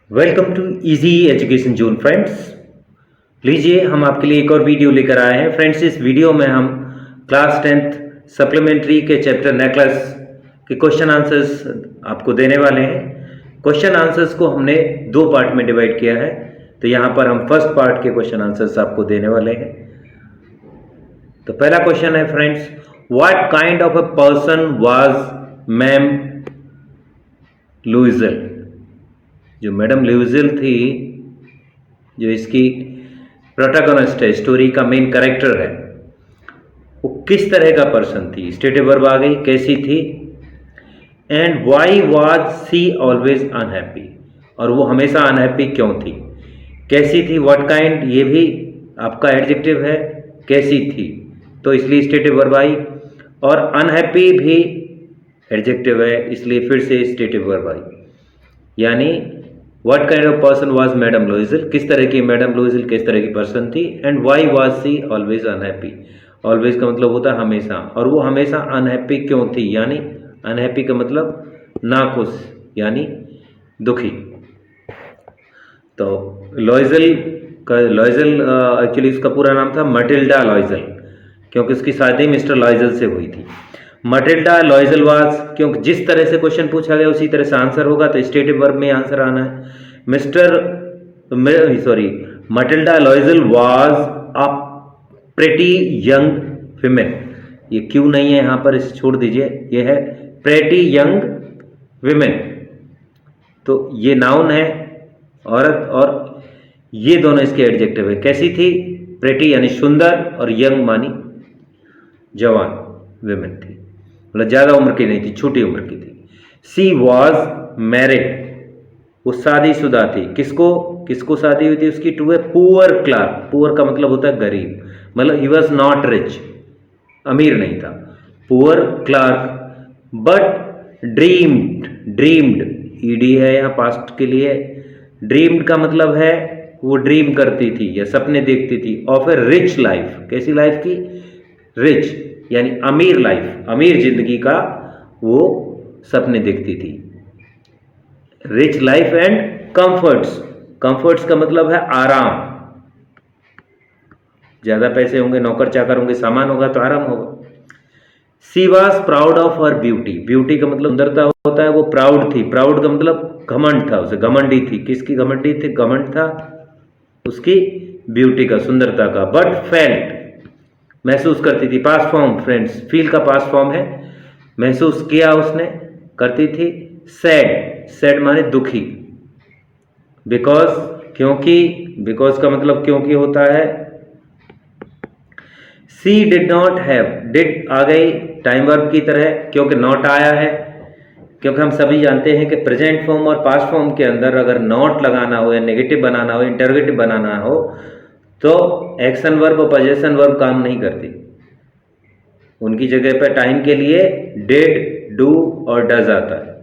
Welcome to easy education zone friends. लीजिए हम आपके लिए एक और वीडियो लेकर आए हैं फ्रेंड्स। इस वीडियो में हम क्लास 10th सप्लीमेंट्री के चैप्टर नेकलेस के क्वेश्चन आंसर्स आपको देने वाले हैं। क्वेश्चन आंसर्स को हमने दो पार्ट में डिवाइड किया है, तो यहाँ पर हम फर्स्ट पार्ट के क्वेश्चन आंसर्स आपको देने वाले हैं। तो पहला क्वेश्चन है friends, what kind of a person was ma'am Loisel. जो मैडम लुइजल थी, जो इसकी प्रोटैगनिस्ट है, स्टोरी का मेन कैरेक्टर है, वो किस तरह का पर्सन थी। स्टेटिव वर्ब आ गई, कैसी थी। And why was she always unhappy, और वो हमेशा अनहैप्पी क्यों थी। कैसी थी, व्हाट काइंड, ये भी आपका एडजेक्टिव है, कैसी थी, तो इसलिए स्टेटिव वर्ब आई। और अनहैप्पी भी एडजेक्टिव है, इसलिए फिर से स्टेटिव वर्ब आई। यानी what kind of person was madam Loisel, किस तरह की मैडम लुइजल किस तरह की पर्सन थी। And why was she always unhappy, always का मतलब होता है हमेशा, और वो हमेशा अनहैप्पी क्यों थी। यानी अनहैप्पी का मतलब नाखुश, यानी दुखी। तो लुइजल एक्चुअली उसका पूरा नाम था मटिल्डा लुइजल, क्योंकि उसकी शादी मिस्टर लुइजल से हुई थी। मटिल्डा लुइजल वाज, क्योंकि जिस तरह से क्वेश्चन पूछा गया उसी तरह से आंसर होगा, तो स्टेटिव वर्ब में आंसर आना है। Mathilde Loisel was a pretty young women. ये क्यों नहीं है यहाँ पर, इसे छोड़ दीजिए, ये है प्रेटी यंग विमेन। तो ये नाउन है औरत, और ये दोनों इसके एडजेक्टिव है। कैसी थी, प्रेटी यानी सुंदर, और यंग मानी जवान विमेन थी, मतलब ज़्यादा उम्र की नहीं थी, छोटी उम्र की थी। सी वॉज मैरिड, वो शादीशुदा थी। किसको शादी हुई थी उसकी, to a poor clerk. Poor का मतलब होता है गरीब, मतलब ही वॉज नॉट रिच, अमीर नहीं था, poor clerk. But dreamed E D यहाँ पास्ट के लिए। ड्रीम्ड का मतलब है वो ड्रीम करती थी या सपने देखती थी, ऑफ ए रिच लाइफ। कैसी लाइफ की, रिच यानी अमीर लाइफ, अमीर जिंदगी का वो सपने देखती थी। Rich life and comforts, comforts का मतलब है आराम। ज्यादा पैसे होंगे, नौकर चाकर होंगे, सामान होगा तो आराम होगा। She was proud of her beauty, beauty का मतलब सुंदरता होता है, वो प्राउड थी। प्राउड का मतलब घमंड था, उसे घमंडी थी। किसकी घमंडी थी, घमंड था उसकी ब्यूटी का, सुंदरता का। बट फेल्ट, महसूस करती थी। पास्ट फॉर्म फ्रेंड्स, फील का पास्ट फॉर्म है, महसूस किया उसने, करती थी। सैड माने दुखी। बिकॉज, क्योंकि, बिकॉज का मतलब क्योंकि होता है। सी डिड नॉट हैव, डिड आ गई टाइम वर्ब की तरह, क्योंकि नॉट आया है। क्योंकि हम सभी जानते हैं कि प्रेजेंट फॉर्म और पास्ट फॉर्म के अंदर अगर नॉट लगाना हो या नेगेटिव बनाना हो, इंटरोगेटिव बनाना हो, तो एक्शन वर्ब और पोजेशन वर्ब काम नहीं करती। उनकी जगह पर टाइम के लिए डिड, डू और डज आता है,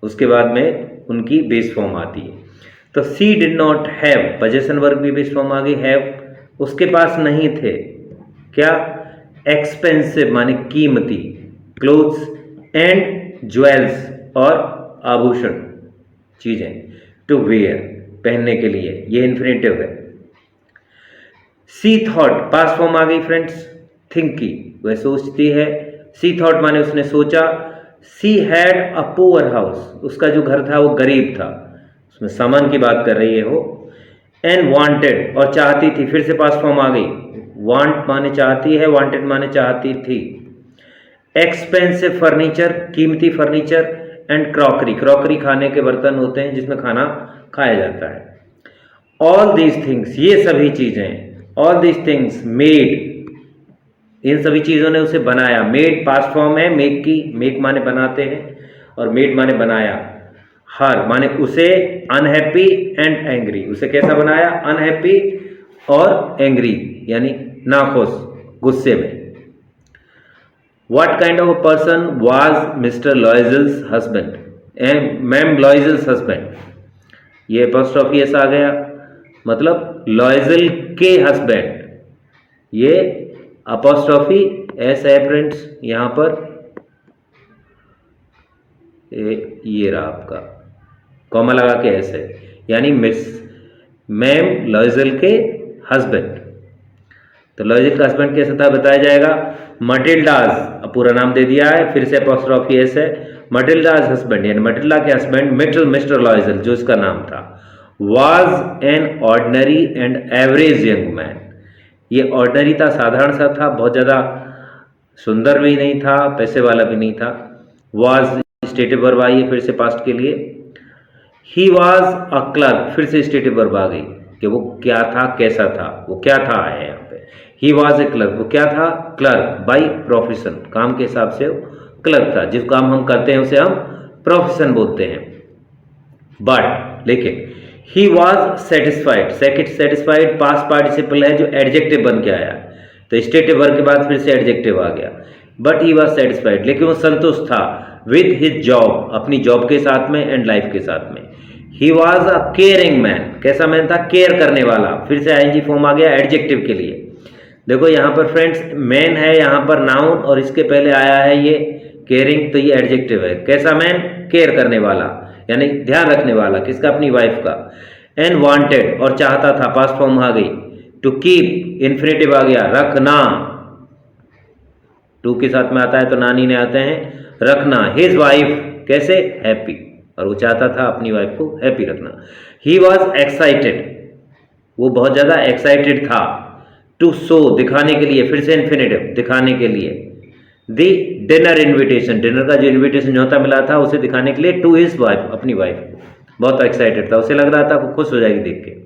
उसके बाद में उनकी बेस फॉर्म आती है। तो she did not have, possession verb की बेस फॉर्म आ गई हैव। उसके पास नहीं थे क्या, एक्सपेंसिव माने कीमती, क्लोथ्स एंड ज्वेल्स और आभूषण, चीजें, टू वेयर, पहनने के लिए, ये इन्फिनेटिव है। सी थॉट, पास्ट फॉर्म आ गई फ्रेंड्स, थिंक की, वह सोचती है। सी थॉट माने उसने सोचा। She had a poor house, उसका जो घर था वो गरीब था, उसमें सामान की बात कर रही है वो। एंड वांटेड, और चाहती थी, फिर से पास्ट फॉर्म आ गई। वांट माने चाहती है, वांटेड माने चाहती थी। एक्सपेंसिव फर्नीचर, कीमती फर्नीचर। एंड क्रॉकरी, क्रॉकरी खाने के बर्तन होते हैं जिसमें खाना खाया जाता है। ऑल दीज थिंग्स, ये सभी चीजें, ऑल दीज थिंग्स मेड, इन सभी चीजों ने उसे बनाया। मेड पास्ट फॉर्म है मेक की, मेक माने बनाते हैं और मेड माने बनाया। हर माने उसे, अनहैप्पी एंड एंग्री, उसे कैसा बनाया, अनहैप्पी और एंग्री यानी नाखुश, गुस्से में। What kind of a person was mister Loisel's husband, ma'am Loisel's husband. ये अपॉस्ट्रोफी एस आ गया, मतलब लुइजल के हस्बैंड। ये अपॉस्ट्रोफी एस है फ्रेंड्स, यहां पर ये रहा आपका, कॉमा लगा के एस है। यानी मिस मैम लॉयजल के हस्बैंड। तो लॉयजल का हस्बैंड कैसा था बताया जाएगा। मटिल्डाज, अब पूरा नाम दे दिया है, फिर से अपॉस्ट्रोफी एस है। मटिल्डाज हस्बैंड यानी मटिल्डा के हस्बैंड मिस्टर लॉयजल जो इसका नाम था, was an ordinary and average young man. ये ऑर्डिनरी था, साधारण सा था, बहुत ज़्यादा सुंदर भी नहीं था, पैसे वाला भी नहीं था। वाज स्टेटिव वर्ब आई है फिर से पास्ट के लिए। ही वाज अ क्लर्क, फिर से स्टेटिव वर्ब आ गई कि वो क्या था, कैसा था, वो क्या था है यहाँ पे। ही वाज ए क्लर्क, वो क्या था, क्लर्क बाई प्रोफेशन, काम के हिसाब से वो क्लर्क था। जिस काम हम करते हैं उसे हम प्रोफेशन बोलते हैं। बट लेकिन he was satisfied, satisfied past participle है जो एडजेक्टिव बन के आया, तो स्टेटिव वर्ब के बाद फिर से एडजेक्टिव आ गया। बट ही वाज सेटिस्फाइड, लेकिन वो संतुष्ट था विद हिज जॉब, अपनी जॉब के साथ में एंड लाइफ के साथ में। He was a caring man, कैसा मैन था, केयर करने वाला, फिर से आईएनजी फॉर्म आ गया एडजेक्टिव के लिए। देखो यहाँ पर फ्रेंड्स मैन है, यहाँ पर नाउन, और इसके पहले आया है ये केयरिंग, तो ये एडजेक्टिव है। कैसा मैन, केयर करने वाला यानी ध्यान रखने वाला, किसका, अपनी वाइफ का। एंड वांटेड, और चाहता था, पास्ट फॉर्म आ गई। टू कीप, इन्फिनेटिव आ गया, रखना, टू के साथ में आता है तो नानी ने आते हैं, रखना। हिज वाइफ, कैसे, हैप्पी, और वो चाहता था अपनी वाइफ को हैप्पी रखना। ही वॉज एक्साइटेड, वो बहुत ज़्यादा एक्साइटेड था। टू शो, दिखाने के लिए, फिर से इन्फिनेटिव, दिखाने के लिए। दी डिनर इन्विटेशन, डिनर का जो इन्विटेशन न्योता मिला था उसे दिखाने के लिए। टू हिज वाइफ, अपनी वाइफ को, बहुत एक्साइटेड था, उसे लग रहा था वो खुश हो जाएगी देख के।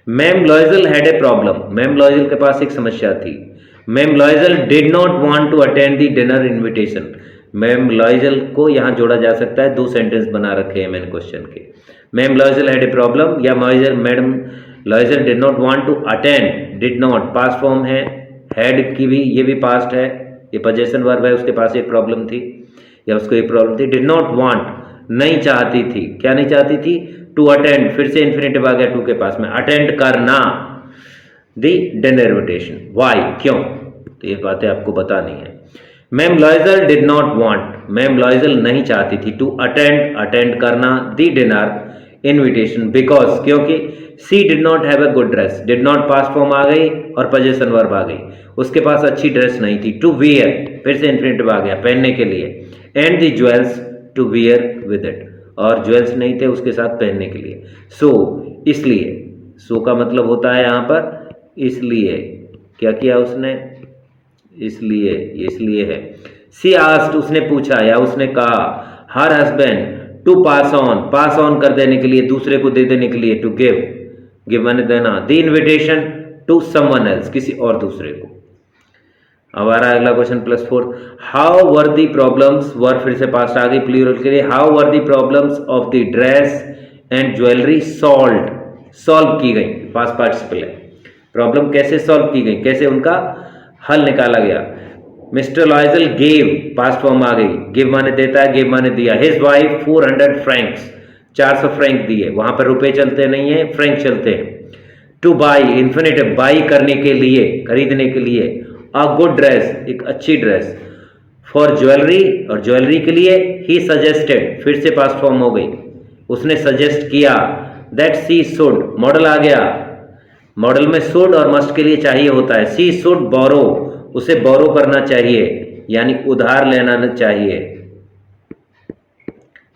Ma'am Loisel had a problem, ma'am Loisel के पास एक समस्या थी। Ma'am Loisel did not want to attend the dinner invitation, ma'am Loisel को यहाँ जोड़ा जा सकता है, दो सेंटेंस बना रखे हैं मैंने क्वेश्चन के। Ma'am Loisel had a problem, या madam Loisel did not want to attend, did not past form है, हैड की भी, ये भी पास्ट है, ये पोजेशन वर्ब है, उसके पास एक प्रॉब्लम थी या उसको एक प्रॉब्लम थी। डिड नॉट वांट, नहीं चाहती थी, क्या नहीं चाहती थी, टू अटेंड, फिर से इन्फिनेटिव आ गया टू के पास में, अटेंड करना दी डिनर इन्विटेशन। वाई, क्यों, तो ये बातें आपको बतानी है। Ma'am Loisel did not want, ma'am लॉयजल नहीं चाहती थी, टू अटेंड, अटेंड करना, दी डिनर इन्विटेशन, बिकॉज, क्योंकि she did not have a good dress, did not past form आ गई और पोजेशन वर्ब आ गई, उसके पास अच्छी ड्रेस नहीं थी। टू वियर, फिर से इन्फिनेटिव आ गया, पहनने के लिए। And the jewels to wear with it, और ज्वेल्स नहीं थे उसके साथ पहनने के लिए। सो, इसलिए, सो का मतलब होता है यहाँ पर इसलिए, क्या किया उसने, इसलिए, ये इसलिए है। सी आस्क्ड, उसने पूछा या उसने कहा, her husband to pass on कर देने के लिए, दूसरे को दे देने के लिए। टू गिव, गिव माने देना। The invitation to someone else, किसी और दूसरे को। अब आ रहा है अगला question +4। How were the problems, were फिर से पास्ट आ गई प्लूरल के लिए। How were the problems of the dress and jewellery solve की गई, पास्ट पार्टिसिपल है। प्रॉब्लम कैसे सॉल्व की गई, कैसे उनका हल निकाला गया। Mister Loisel gave, past form आ गई, गिव माने देता है, गिव माने दिया। हिज वाइफ 400 फ्रैंक्स, 400 फ्रैंक दिए, वहां पर रुपए चलते नहीं है, फ्रैंक चलते हैं। टू बाई, इन्फिनेटिव, बाई करने के लिए, खरीदने के लिए। अ गुड ड्रेस, एक अच्छी ड्रेस। फॉर ज्वेलरी, और ज्वेलरी के लिए। ही सजेस्टेड, फिर से पास्ट फॉर्म हो गई, उसने सजेस्ट किया। दैट सी शुड, मॉडल आ गया, मॉडल में शुड और मस्ट के लिए चाहिए होता है। सी शुड बोरो, उसे बोरो करना चाहिए, यानी उधार लेना चाहिए,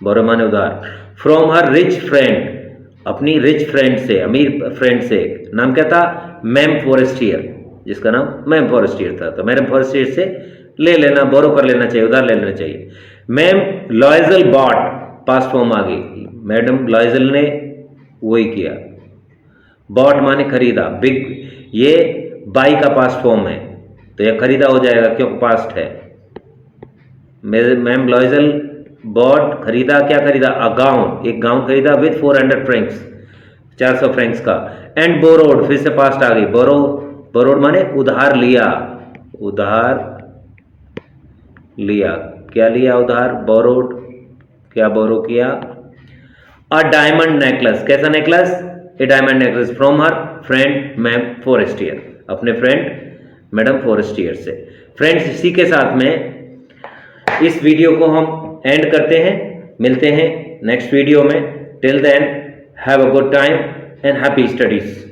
बोरो माने उधार। फ्रॉम हर रिच फ्रेंड, अपनी रिच फ्रेंड से, अमीर फ्रेंड से। नाम क्या था, मैम फॉरेस्टियर, जिसका नाम मैम फॉरेस्टियर था, तो मैडम फॉरेस्टियर से ले लेना, बोरो कर लेना चाहिए, उधार ले लेना चाहिए। Ma'am Loisel bought, past form आ गई, मैडम लॉयजल ने वही किया। बॉट माने खरीदा, बिग, ये बाई का पास्ट फॉर्म है, तो यह खरीदा हो जाएगा क्योंकि पास्ट है। मैम लॉयजल बॉट, खरीदा, क्या खरीदा, अ गाउन, एक गाउन खरीदा विद 400 फ्रैंक्स, 400 फ्रैंक्स का। एंड बोरोड, फिर से पास्ट आ गई, बोरोड माने उधार लिया, उधार लिया, क्या लिया, उधार, बोरोड, क्या बोरो किया। अ डायमंड नेकलेस, कैसा necklace, A diamond necklace. From her friend ma'am Forestier, अपने फ्रेंड मैडम फॉरेस्टियर से। फ्रेंड्स, इसी के साथ में इस वीडियो को हम एंड करते हैं, मिलते हैं नेक्स्ट वीडियो में। Till then have a good time and happy studies.